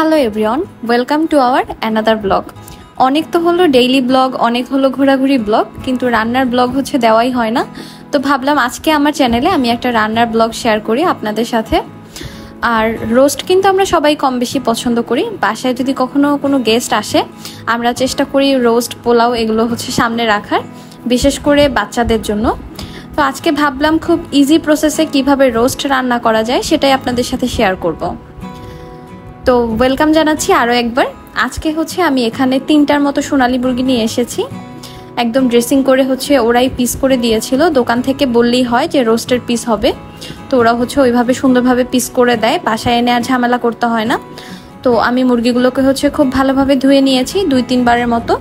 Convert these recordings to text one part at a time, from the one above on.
Hello everyone, welcome to our another blog. অনেক তো হলো ডেইলি ব্লগ, অনেক হলো ঘোরাঘুরি ব্লগ, কিন্তু রান্নার ব্লগ হচ্ছে দেওয়াই হয় না। তো ভাবলাম আজকে আমার চ্যানেলে আমি একটা রান্নার ব্লগ শেয়ার করি আপনাদের সাথে। আর রোস্ট কিন্তু আমরা সবাই কম বেশি পছন্দ করি। বাসায় যদি কখনো কোনো গেস্ট আসে, আমরা চেষ্টা করি রোস্ট, পোলাও এগুলো হচ্ছে সামনে রাখার, বিশেষ করে বাচ্চাদের জন্য। তো আজকে ভাবলাম খুব ইজি প্রসেসে কিভাবে রোস্ট রান্না করা যায় সেটাই আপনাদের সাথে শেয়ার করব। তো ওয়েলকাম জানাচ্ছি আরও একবার। আজকে হচ্ছে আমি এখানে 3টার মতো সোনালী মুরগি নিয়ে এসেছি। একদম ড্রেসিং করে হচ্ছে ওরাই পিস করে দিয়েছিল। দোকান থেকে বললেই হয় যে রোস্টের পিস হবে, তো ওরা হচ্ছে ওইভাবে সুন্দরভাবে পিস করে দেয়, বাসায় এনে আর ঝামেলা করতে হয় না। তো আমি মুরগিগুলোকে হচ্ছে খুব ভালোভাবে ধুয়ে নিয়েছি 2-3 বারের মতো।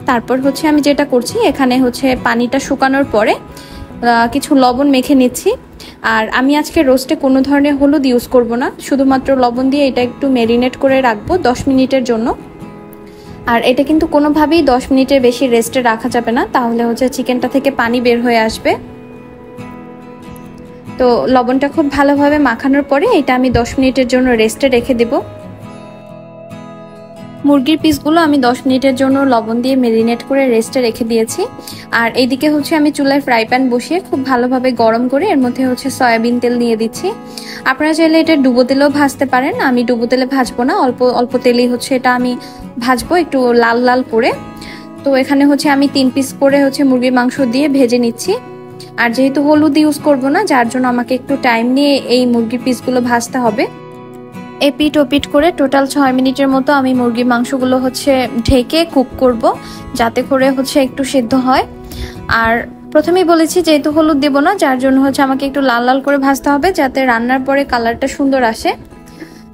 তারপর হচ্ছে আমি যেটা করছি, এখানে হচ্ছে পানিটা শুকানোর পরে কিছু লবণ মেখে নিচ্ছি। আর আমি আজকে রোস্টে কোনো ধরনের হলুদ ইউজ করব না, শুধুমাত্র লবণ দিয়ে এটা একটু ম্যারিনেট করে রাখবো 10 মিনিটের জন্য। আর এটা কিন্তু কোনোভাবেই 10 মিনিটের বেশি রেস্টে রাখা যাবে না, তাহলে হচ্ছে চিকেনটা থেকে পানি বের হয়ে আসবে। তো লবণটা খুব ভালোভাবে মাখানোর পরে এটা আমি 10 মিনিটের জন্য রেস্টে রেখে দেব। মুরগির পিসগুলো আমি 10 মিনিটের জন্য লবণ দিয়ে ম্যারিনেট করে রেস্টে রেখে দিয়েছি। আর এইদিকে হচ্ছে আমি চুলায় ফ্রাই প্যান বসিয়ে খুব ভালোভাবে গরম করে এর মধ্যে হচ্ছে সয়াবিন তেল নিয়ে দিচ্ছি। আপনারা চাইলে এটা ডুবো তেলেও ভাজতে পারেন, আমি ডুবো তেলে ভাজবো না, অল্প অল্প তেলেই হচ্ছে এটা আমি ভাজবো একটু লাল লাল করে। তো এখানে হচ্ছে আমি 3 পিস করে হচ্ছে মুরগির মাংস দিয়ে ভেজে নিচ্ছি। আর যেহেতু হলুদ ইউজ করবো না, যার জন্য আমাকে একটু টাইম নিয়ে এই মুরগির পিসগুলো ভাজতে হবে। এপিট ওপিট করে টোটাল 6 মিনিটের মতো আমি মুরগির মাংসগুলো হচ্ছে ঢেকে কুক করব, যাতে করে হচ্ছে একটু সিদ্ধ হয়। আর প্রথমেই বলেছি যেহেতু হলুদ দেব না, যার জন্য হচ্ছে আমাকে একটু লাল লাল করে ভাজতে হবে, যাতে রান্নার পরে কালারটা সুন্দর আসে।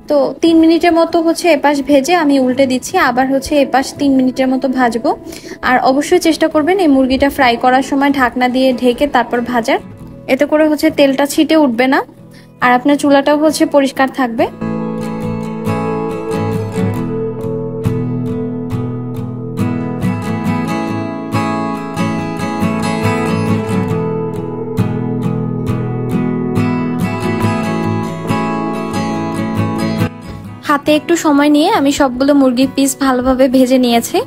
তো 3 মিনিটের মতো হচ্ছে এপাশ ভেজে আমি উল্টে দিচ্ছি, আবার হচ্ছে এপাশ 3 মিনিটের মতো ভাজবো। আর অবশ্যই চেষ্টা করবেন এই মুরগিটা ফ্রাই করার সময় ঢাকনা দিয়ে ঢেকে তারপর ভাজার, এতে করে হচ্ছে তেলটা ছিটে উঠবে না আর আপনার চুলাটাও হচ্ছে পরিষ্কার থাকবে। হাতে একটু সময় নিয়ে আমি সবগুলো মুরগির পিস ভালোভাবে ভেজে নিয়েছি।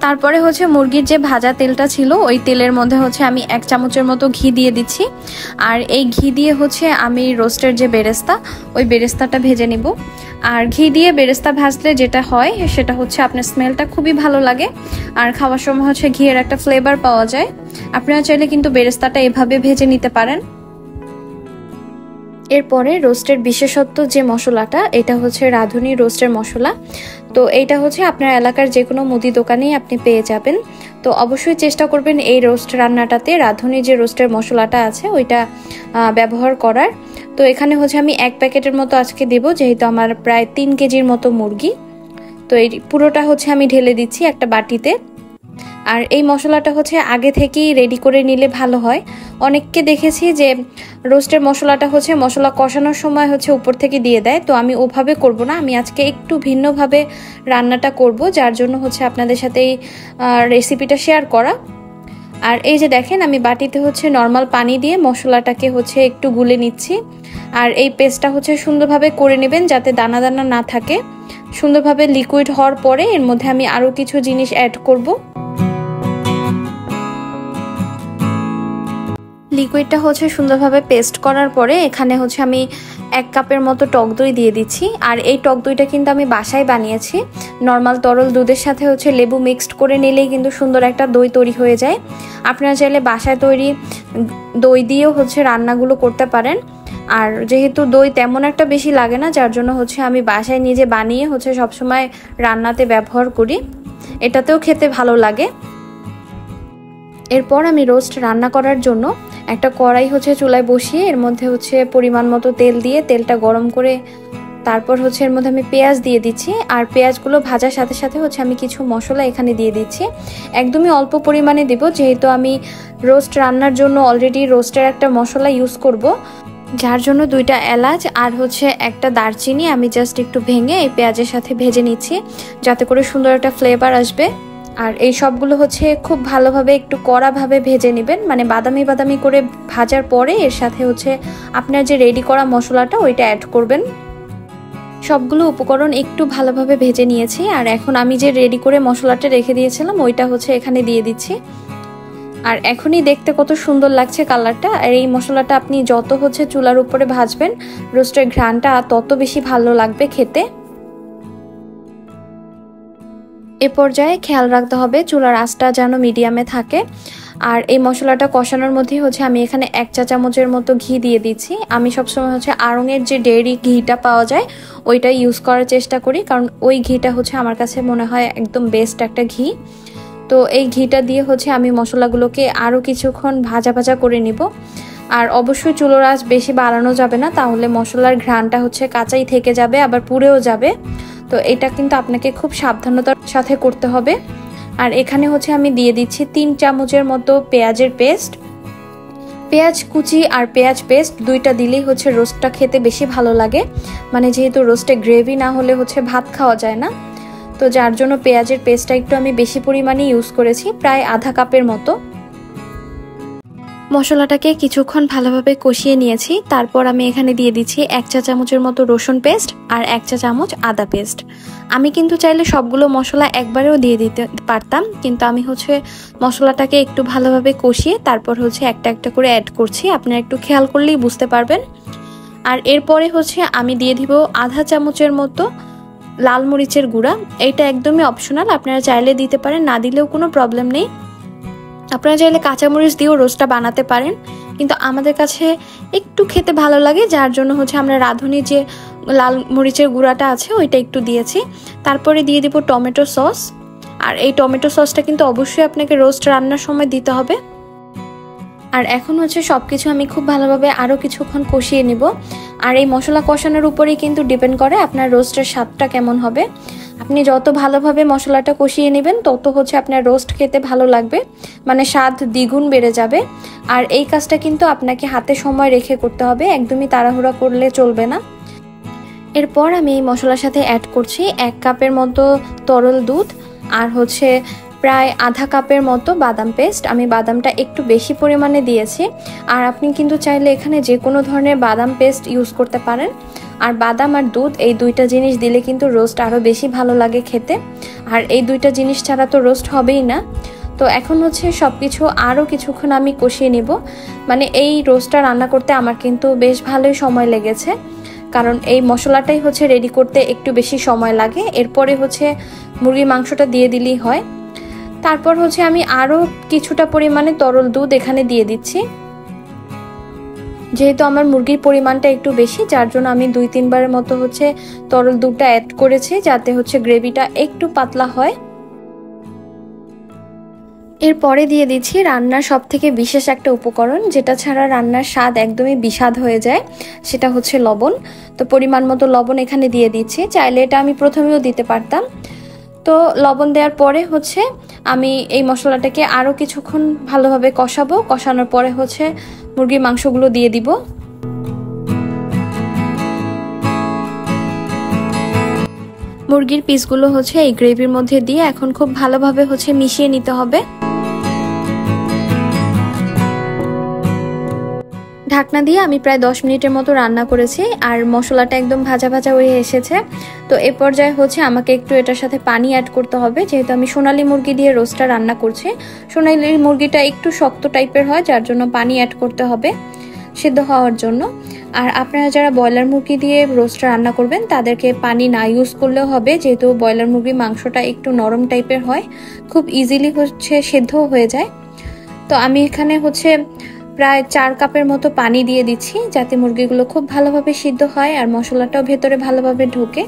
তারপরে হচ্ছে মুরগির যে ভাজা তেলটা ছিল ওই তেলের মধ্যে হচ্ছে আমি 1 চামচের মতো ঘি দিয়ে দিচ্ছি। আর এই ঘি দিয়ে হচ্ছে আমি রোস্টের যে বেরেস্তা, ওই বেরেস্তাটা ভেজে নিব। আর ঘি দিয়ে বেরেস্তা ভাজলে যেটা হয় সেটা হচ্ছে আপনার স্মেলটা খুবই ভালো লাগে, আর খাওয়ার সময় হচ্ছে ঘিয়ের একটা ফ্লেভার পাওয়া যায়। আপনারা চাইলে কিন্তু বেরেস্তাটা এভাবে ভেজে নিতে পারেন। এরপরে রোস্টের বিশেষত্ব যে মশলাটা, এটা হচ্ছে রাঁধুনি রোস্টের মশলা। তো এইটা হচ্ছে আপনার এলাকার যে কোনো মুদি দোকানেই আপনি পেয়ে যাবেন। তো অবশ্যই চেষ্টা করবেন এই রোস্ট রান্নাটাতে রাঁধুনি যে রোস্টের মশলাটা আছে ওইটা ব্যবহার করার। তো এখানে হচ্ছে আমি 1 প্যাকেটের মতো আজকে দেব, যেহেতু আমার প্রায় 3 কেজির মতো মুরগি। তো এই পুরোটা হচ্ছে আমি ঢেলে দিচ্ছি একটা বাটিতে। আর এই মশলাটা হচ্ছে আগে থেকেই রেডি করে নিলে ভালো হয়। অনেককে দেখেছি যে রোস্টের মশলাটা হচ্ছে মশলা কষানোর সময় হচ্ছে উপর থেকে দিয়ে দেয়, তো আমি ওভাবে করব না, আমি আজকে একটু ভিন্নভাবে রান্নাটা করব, যার জন্য হচ্ছে আপনাদের সাথে এই রেসিপিটা শেয়ার করা। আর এই যে দেখেন আমি বাটিতে হচ্ছে নর্মাল পানি দিয়ে মশলাটাকে হচ্ছে একটু গুলে নিচ্ছি। আর এই পেস্টটা হচ্ছে সুন্দরভাবে করে নেবেন যাতে দানা দানা না থাকে। সুন্দরভাবে লিকুইড হওয়ার পরে এর মধ্যে আমি আরও কিছু জিনিস অ্যাড করব। লিকুইডটা হচ্ছে সুন্দরভাবে পেস্ট করার পরে এখানে হচ্ছে আমি 1 কাপের মতো টক দই দিয়ে দিচ্ছি। আর এই টক দইটা কিন্তু আমি বাসায় বানিয়েছি, নর্মাল তরল দুধের সাথে হচ্ছে লেবু মিক্সড করে নিলেই কিন্তু সুন্দর একটা দই তৈরি হয়ে যায়। আপনারা চাইলে বাসায় তৈরি দই দিয়েও হচ্ছে রান্নাগুলো করতে পারেন। আর যেহেতু দই তেমন একটা বেশি লাগে না, যার জন্য হচ্ছে আমি বাসায় নিজে বানিয়ে হচ্ছে সবসময় রান্নাতে ব্যবহার করি, এটাতেও খেতে ভালো লাগে। এরপর আমি রোস্ট রান্না করার জন্য একটা কড়াই হচ্ছে চুলায় বসিয়ে এর মধ্যে হচ্ছে পরিমাণ মতো তেল দিয়ে তেলটা গরম করে তারপর হচ্ছে এর মধ্যে আমি পেঁয়াজ দিয়ে দিচ্ছি। আর পেঁয়াজগুলো ভাজার সাথে সাথে হচ্ছে আমি কিছু মশলা এখানে দিয়ে দিচ্ছি, একদমই অল্প পরিমাণে দেব, যেহেতু আমি রোস্ট রান্নার জন্য অলরেডি রোস্টের একটা মশলা ইউজ করব, যার জন্য 2টা এলাচ আর হচ্ছে একটা দারচিনি আমি জাস্ট একটু ভেঙে এই পেঁয়াজের সাথে ভেজে নিচ্ছি, যাতে করে সুন্দর একটা ফ্লেভার আসবে। আর এই সবগুলো হচ্ছে খুব ভালোভাবে একটু কড়াভাবে ভেজে নেবেন, মানে বাদামি বাদামি করে ভাজার পরে এর সাথে হচ্ছে আপনার যে রেডি করা মশলাটা ওইটা অ্যাড করবেন। সবগুলো উপকরণ একটু ভালোভাবে ভেজে নিয়েছি। আর এখন আমি যে রেডি করে মশলাটা রেখে দিয়েছিলাম ওইটা হচ্ছে এখানে দিয়ে দিচ্ছি। আর এখনই দেখতে কত সুন্দর লাগছে কালারটা। আর এই মশলাটা আপনি যত হচ্ছে চুলার উপরে ভাজবেন, রোস্টের ঘ্রাণটা তত বেশি ভালো লাগবে খেতে। এ পর্যায়ে খেয়াল রাখতে হবে চুলার আঁচটা যেন মিডিয়ামে থাকে। আর এই মশলাটা কষানোর মধ্যে হচ্ছে আমি এখানে 1 চা চামচের মতো ঘি দিয়ে দিচ্ছি। আমি সবসময় হচ্ছে আড়ংয়ের যে ডেইরি ঘিটা পাওয়া যায় ওইটা ইউজ করার চেষ্টা করি, কারণ ওই ঘিটা হচ্ছে আমার কাছে মনে হয় একদম বেস্ট একটা ঘি। তো এই ঘিটা দিয়ে হচ্ছে আমি মশলাগুলোকে আরও কিছুক্ষণ ভাজা ভাজা করে নিব। আর অবশ্যই চুলার আঁচ বেশি বাড়ানো যাবে না, তাহলে মশলার ঘ্রাণটা হচ্ছে কাঁচাই থেকে যাবে, আবার পুড়েও যাবে। তো এটা কিন্তু আপনাকে খুব সাবধানতার সাথে করতে হবে। আর এখানে হচ্ছে আমি দিয়ে দিচ্ছি 3 চামচের মতো পেঁয়াজের পেস্ট। পেঁয়াজ কুচি আর পেঁয়াজ পেস্ট দুইটা দিলেই হচ্ছে রোস্টটা খেতে বেশি ভালো লাগে, মানে যেহেতু রোস্টে গ্রেভি না হলে হচ্ছে ভাত খাওয়া যায় না। তো যার জন্য পেঁয়াজের পেস্টটা একটু আমি বেশি পরিমাণে ইউজ করেছি, প্রায় আধা কাপের মতো। মশলাটাকে কিছুক্ষণ ভালোভাবে কষিয়ে নিয়েছি। তারপর আমি এখানে দিয়ে দিচ্ছি 1 চা চামচের মতো রসুন পেস্ট আর 1 চা চামচ আদা পেস্ট। আমি কিন্তু চাইলে সবগুলো মশলা একবারেও দিয়ে দিতে পারতাম, কিন্তু আমি হচ্ছে মশলাটাকে একটু ভালোভাবে কষিয়ে তারপর হচ্ছে একটা একটা করে অ্যাড করছি। আপনারা একটু খেয়াল করলেই বুঝতে পারবেন। আর এরপরে হচ্ছে আমি দিয়ে দিব আধা চামচের মতো লাল মরিচের গুঁড়া। এইটা একদমই অপশনাল, আপনারা চাইলে দিতে পারেন, না দিলেও কোনো প্রবলেম নেই। আপনারা চাইলে কাঁচামরিচ দিয়েও রোস্টটা বানাতে পারেন, কিন্তু আমাদের কাছে একটু খেতে ভালো লাগে, যার জন্য হচ্ছে আমরা রাঁধুনি যে লাল মরিচের গুঁড়াটা আছে ওইটা একটু দিয়েছি। তারপরে দিয়ে দিব টমেটো সস। আর এই টমেটো সসটা কিন্তু অবশ্যই আপনাকে রোস্ট রান্নার সময় দিতে হবে। আর এখন হচ্ছে সব কিছু আমি খুব ভালোভাবে আরও কিছুক্ষণ কষিয়ে নিব। আর এই মশলা কষানোর উপরেই কিন্তু ডিপেন্ড করে আপনার রোস্টের স্বাদটা কেমন হবে। আপনি যত ভালোভাবে মশলাটা কষিয়ে নেবেন তত হচ্ছে আপনার রোস্ট খেতে ভালো লাগবে, মানে স্বাদ দ্বিগুণ বেড়ে যাবে। আর এই কাজটা কিন্তু আপনাকে হাতে সময় রেখে করতে হবে, একদমই তাড়াহুড়া করলে চলবে না। এরপর আমি এই মশলার সাথে অ্যাড করছি 1 কাপের মতো তরল দুধ আর হচ্ছে প্রায় আধা কাপের মতো বাদাম পেস্ট। আমি বাদামটা একটু বেশি পরিমাণে দিয়েছি। আর আপনি কিন্তু চাইলে এখানে যে কোনো ধরনের বাদাম পেস্ট ইউজ করতে পারেন। আর বাদাম আর দুধ এই দুইটা জিনিস দিলে কিন্তু রোস্ট আরও বেশি ভালো লাগে খেতে। আর এই দুইটা জিনিস ছাড়া তো রোস্ট হবেই না। তো এখন হচ্ছে সব কিছু আরও কিছুক্ষণ আমি কষিয়ে নিব। মানে এই রোস্টটা রান্না করতে আমার কিন্তু বেশ ভালোই সময় লেগেছে, কারণ এই মশলাটাই হচ্ছে রেডি করতে একটু বেশি সময় লাগে। এরপরে হচ্ছে মুরগির মাংসটা দিয়ে দিলেই হয়। তারপর হচ্ছে আমি আরও কিছুটা পরিমাণে তরল দুধ এখানে দিয়ে দিচ্ছি। যেহেতু আমার মুরগির পরিমাণটা একটু বেশি, যার জন্য আমি 2-3 বারের মতো হচ্ছে তরল দুধটা অ্যাড করেছি, যাতে হচ্ছে গ্রেভিটা একটু পাতলা হয়। এরপরে দিয়ে দিচ্ছি রান্নার সবথেকে বিশেষ একটা উপকরণ, যেটা ছাড়া রান্নার স্বাদ একদমই বিস্বাদ হয়ে যায়, সেটা হচ্ছে লবণ। তো পরিমাণ মতো লবণ এখানে দিয়ে দিচ্ছি। চাইলে এটা আমি প্রথমেও দিতে পারতাম। তো লবণ দেওয়ার পরে হচ্ছে আমি এই মশলাটাকে আরও কিছুক্ষণ ভালোভাবে কষাবো। কষানোর পরে হচ্ছে মুরগির মাংসগুলো দিয়ে দিব। মুরগির পিসগুলো হচ্ছে এই গ্রেভির মধ্যে দিয়ে এখন খুব ভালোভাবে হচ্ছে মিশিয়ে নিতে হবে। ঢাকনা দিয়ে আমি প্রায় 10 মিনিটের মতো রান্না করেছি। আর মশলাটা একদম ভাজা ভাজা হয়ে এসেছে। তো এ পর্যায়ে হচ্ছে আমাকে একটু এটার সাথে পানি অ্যাড করতে হবে, যেহেতু আমি সোনালী মুরগি দিয়ে রোস্টটা রান্না করছি। সোনালী মুরগিটা একটু শক্ত টাইপের হয়, যার জন্য পানি অ্যাড করতে হবে সিদ্ধ হওয়ার জন্য। আর আপনারা যারা ব্রয়লার মুরগি দিয়ে রোস্টটা রান্না করবেন তাদেরকে পানি না ইউজ করলেও হবে, যেহেতু ব্রয়লার মুরগির মাংসটা একটু নরম টাইপের হয়, খুব ইজিলি হচ্ছে সেদ্ধ হয়ে যায়। তো আমি এখানে হচ্ছে প্রায় 4 কাপের মতো পানি দিয়ে দিচ্ছি, যাতে মুরগিগুলো খুব ভালোভাবে সিদ্ধ হয় আর মশলাটাও ভেতরে ভালোভাবে ঢোকে।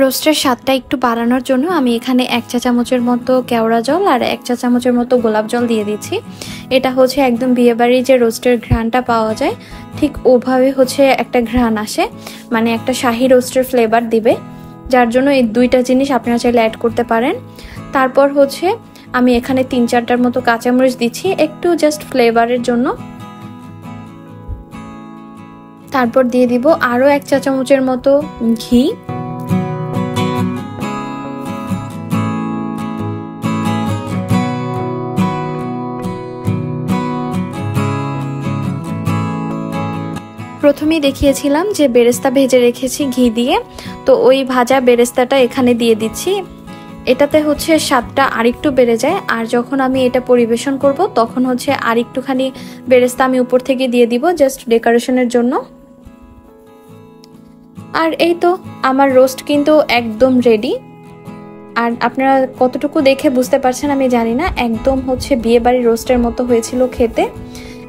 রোস্টের স্বাদটা একটু বাড়ানোর জন্য আমি এখানে 1 চা চামচের মতো কেওড়া জল আর 1 চা চামচের মতো গোলাপ জল দিয়ে দিচ্ছি। এটা হচ্ছে একদম বিয়েবাড়ির যে রোস্টের ঘ্রাণটা পাওয়া যায় ঠিক ওভাবে হচ্ছে একটা ঘ্রাণ আসে, মানে একটা শাহী রোস্টের ফ্লেভার দিবে, যার জন্য এই দুইটা জিনিস আপনারা চাইলে অ্যাড করতে পারেন। তারপর হচ্ছে আমি এখানে 3-4টার মতো কাঁচামরিচ দিচ্ছি একটু জাস্ট ফ্লেভারের জন্য। তারপর দিয়ে দিব আরও 1 চা চামচের মতো ঘি। প্রথমেই দেখিয়েছিলাম যে বেরেস্তা ভেজে রেখেছি ঘি দিয়ে, তো ওই ভাজা বেরেস্তাটা এখানে দিয়ে দিচ্ছি। এটাতে হচ্ছে স্বাদটা আরেকটু বেড়ে যায়, আর যখন আমি এটা পরিবেশন করব তখন হচ্ছে আরেকটুখানি বেরেস্তা আমি উপর থেকে দিয়ে দিব জাস্ট ডেকোরেশনের জন্য। আর এই তো আমার রোস্ট কিন্তু একদম রেডি। আর আপনারা কতটুকু দেখে বুঝতে পারছেন আমি জানি না, একদম হচ্ছে বিয়েবাড়ির রোস্টের মতো হয়েছিল খেতে,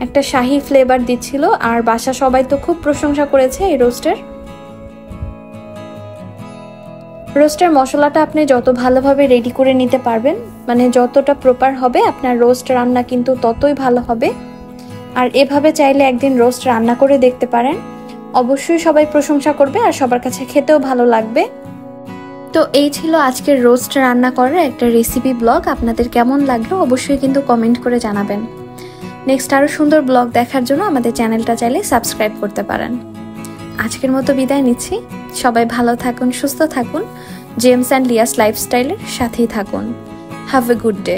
একটা শাহি ফ্লেভার দিচ্ছিল। আর বাসা সবাই তো খুব প্রশংসা করেছে এই রোস্টের মশলাটা আপনি যত ভালোভাবে রেডি করে নিতে পারবেন, মানে যতটা প্রপার হবে আপনার রোস্ট রান্না কিন্তু ততই ভালো হবে। আর এভাবে চাইলে একদিন রোস্ট রান্না করে দেখতে পারেন, অবশ্যই সবাই প্রশংসা করবে আর সবার কাছে খেতেও ভালো লাগবে। তো এই ছিল আজকের রোস্ট রান্না করার একটা রেসিপি ব্লগ। আপনাদের কেমন লাগলো অবশ্যই কিন্তু কমেন্ট করে জানাবেন। নেক্সট আরও সুন্দর ব্লগ দেখার জন্য আমাদের চ্যানেলটা চাইলে সাবস্ক্রাইব করতে পারেন। আজকের মতো বিদায় নিচ্ছি, সবাই ভালো থাকুন, সুস্থ থাকুন, জেমস অ্যান্ড লিয়াস লাইফস্টাইলের সাথেই থাকুন। Have a good day.